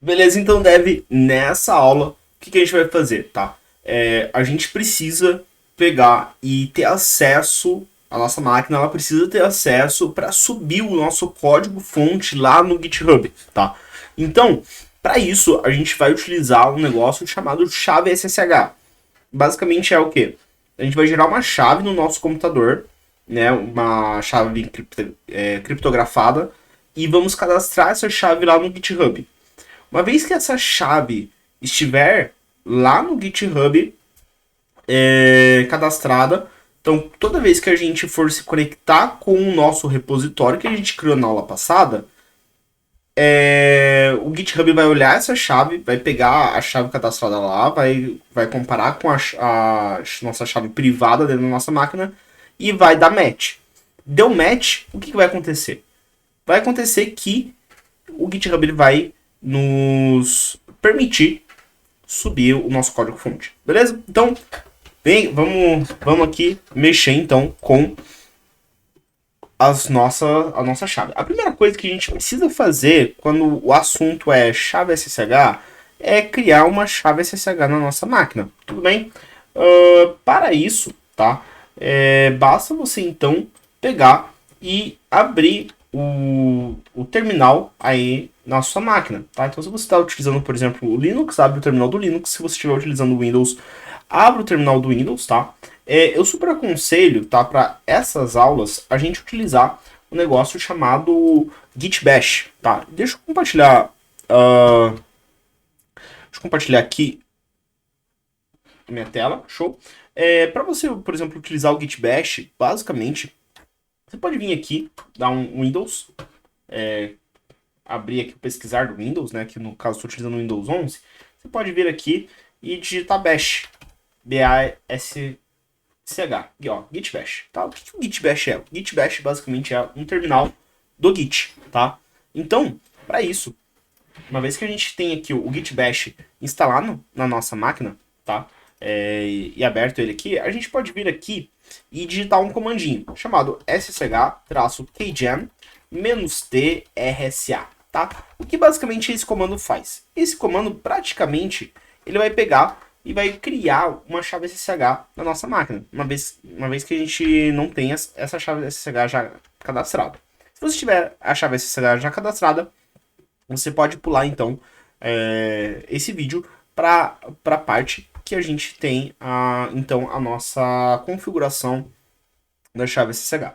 Beleza, então deve, nessa aula, o que a gente vai fazer, tá? A gente precisa pegar e ter acesso, a nossa máquina, ela precisa ter acesso para subir o nosso código-fonte lá no GitHub, tá? Então, para isso, a gente vai utilizar um negócio chamado chave SSH. Basicamente é o quê? A gente vai gerar uma chave no nosso computador, né? Uma chave criptografada, e vamos cadastrar essa chave lá no GitHub. Uma vez que essa chave estiver lá no GitHub cadastrada, então toda vez que a gente for se conectar com o nosso repositório que a gente criou na aula passada, o GitHub vai olhar essa chave, vai pegar a chave cadastrada lá, vai comparar com a nossa chave privada dentro da nossa máquina e vai dar match. Deu match, o que vai acontecer? Vai acontecer que o GitHub ele vai nos permitir subir o nosso código-fonte. Beleza? Então, bem, vamos aqui mexer então com a nossa chave. A primeira coisa que a gente precisa fazer quando o assunto é chave SSH é criar uma chave SSH na nossa máquina. Tudo bem? Para isso, tá? Basta você então pegar e abrir o terminal aí na sua máquina, tá? Então, se você está utilizando, por exemplo, o Linux, abre o terminal do Linux. Se você estiver utilizando o Windows, abre o terminal do Windows, tá? Eu super aconselho, tá? Para essas aulas, a gente utilizar um negócio chamado Git Bash, tá? Deixa eu compartilhar, aqui minha tela, show. Para você, por exemplo, utilizar o Git Bash, basicamente, você pode vir aqui, dar um Windows, abrir aqui o pesquisar do Windows, né? Que no caso estou utilizando o Windows 11. Você pode vir aqui e digitar Bash, B-A-S-C-H, ó, Git Bash, tá? O que o Git Bash é? O Git Bash basicamente é um terminal do Git, tá? Então, para isso, uma vez que a gente tem aqui o Git Bash instalado na nossa máquina, tá? E aberto ele aqui, a gente pode vir aqui e digitar um comandinho chamado ssh-kgen-trsa, tá? O que basicamente esse comando faz? Esse comando praticamente ele vai pegar e vai criar uma chave SSH na nossa máquina, uma vez que a gente não tem essa chave SSH já cadastrada. Se você tiver a chave SSH já cadastrada, você pode pular então esse vídeo para a parte que a gente tem então a nossa configuração da chave SSH.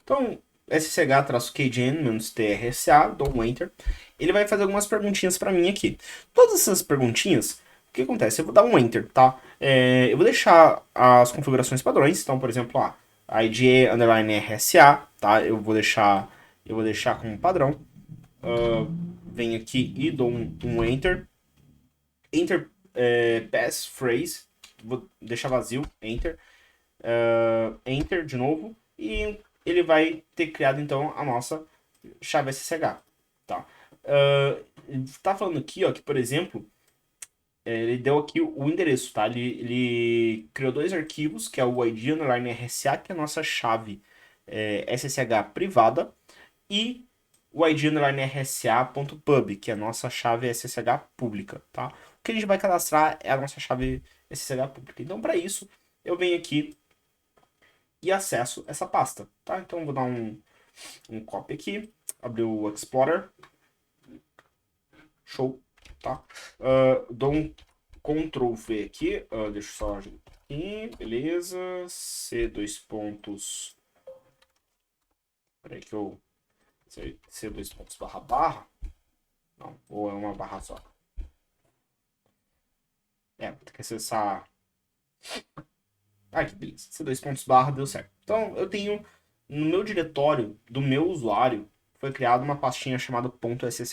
Então, ssh-kgen-trsa, dou um enter. Ele vai fazer algumas perguntinhas para mim aqui. Todas essas perguntinhas, o que acontece? Eu vou dar um enter, tá? Eu vou deixar as configurações padrões. Então, por exemplo, id_rsa, tá? Eu vou deixar como padrão. Venho aqui e dou um enter. Enter passphrase, vou deixar vazio, enter. Enter de novo. E ele vai ter criado então a nossa chave SSH, tá? Tá falando aqui, ó, que por exemplo, ele deu aqui o endereço, tá? Ele criou dois arquivos, que é o id_rsa, que é a nossa chave SSH privada, e o id_rsa.pub, que é a nossa chave SSH pública, tá? O que a gente vai cadastrar é a nossa chave SSH pública. Então, para isso, eu venho aqui e acesso essa pasta, tá? Então, eu vou dar um copy aqui, abrir o Explorer, show, tá? Dou um Ctrl V aqui, deixa eu só aqui, beleza, C dois pontos, peraí que eu, C dois pontos barra barra, não, ou é uma barra só, vou ter que acessar, que beleza, C dois pontos barra, deu certo. Então, eu tenho, no meu diretório do meu usuário, foi criada uma pastinha chamada .ssh,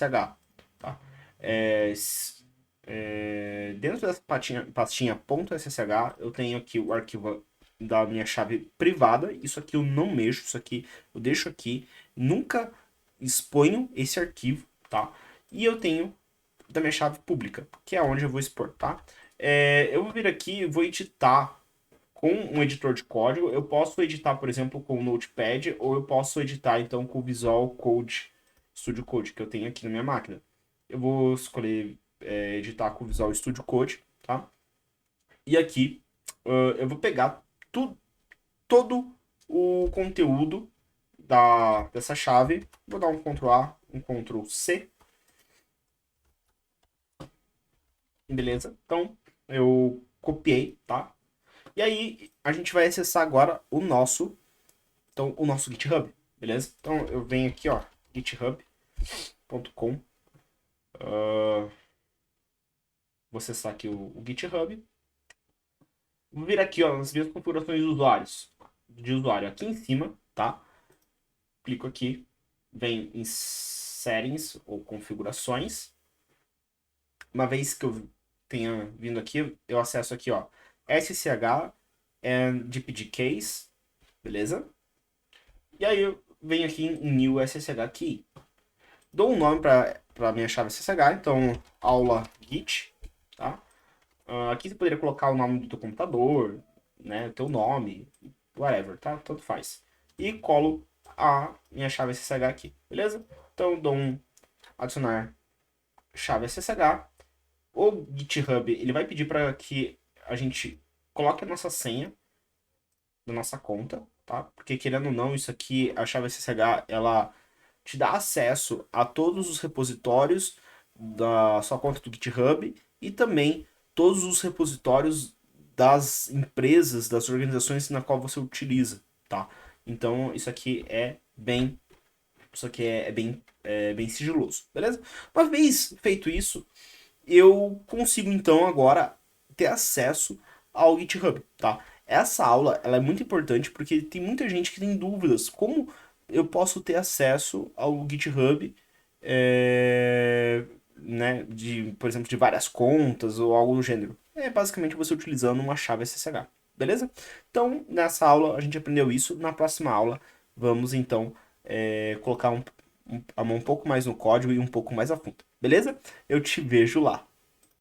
tá? Dentro dessa pastinha .ssh, eu tenho aqui o arquivo da minha chave privada. Isso aqui eu não mexo, isso aqui eu deixo aqui, nunca exponho esse arquivo, tá? E eu tenho da minha chave pública, que é onde eu vou expor, tá? Eu vou vir aqui e vou editar com um editor de código. Eu posso editar, por exemplo, com o Notepad, ou eu posso editar então com o Visual Code Studio Code que eu tenho aqui na minha máquina. Eu vou escolher editar com o Visual Studio Code, tá? E aqui eu vou pegar todo o conteúdo dessa chave. Vou dar um Ctrl A, um Ctrl C. Beleza? Então, eu copiei, tá? E aí, a gente vai acessar agora o nosso GitHub, beleza? Então, eu venho aqui, ó, github.com. Vou acessar aqui o GitHub. Vou vir aqui, ó, nas minhas configurações de usuário, aqui em cima, tá? Clico aqui, vem em Settings ou Configurações. Uma vez que eu tenha vindo aqui, eu acesso aqui, ó, SSH and GPG Case, beleza? E aí eu venho aqui em New SSH Key. Dou um nome para minha chave SSH, então aula git, tá? Aqui você poderia colocar o nome do teu computador, né, o teu nome, whatever, tá? Tanto faz. E colo a minha chave SSH aqui, beleza? Então dou um adicionar chave SSH. O GitHub, ele vai pedir para que a gente coloque a nossa senha da nossa conta, tá? Porque querendo ou não, isso aqui, a chave SSH, ela te dá acesso a todos os repositórios da sua conta do GitHub e também todos os repositórios das empresas, das organizações na qual você utiliza, tá? Então, isso aqui é bem sigiloso, beleza? Uma vez feito isso, eu consigo então agora ter acesso ao GitHub, tá? Essa aula, ela é muito importante porque tem muita gente que tem dúvidas como eu posso ter acesso ao GitHub, né, por exemplo, de várias contas ou algo do gênero. É basicamente você utilizando uma chave SSH, beleza? Então, nessa aula a gente aprendeu isso. Na próxima aula, vamos então colocar a mão um pouco mais no código e um pouco mais a fundo, beleza? Eu te vejo lá.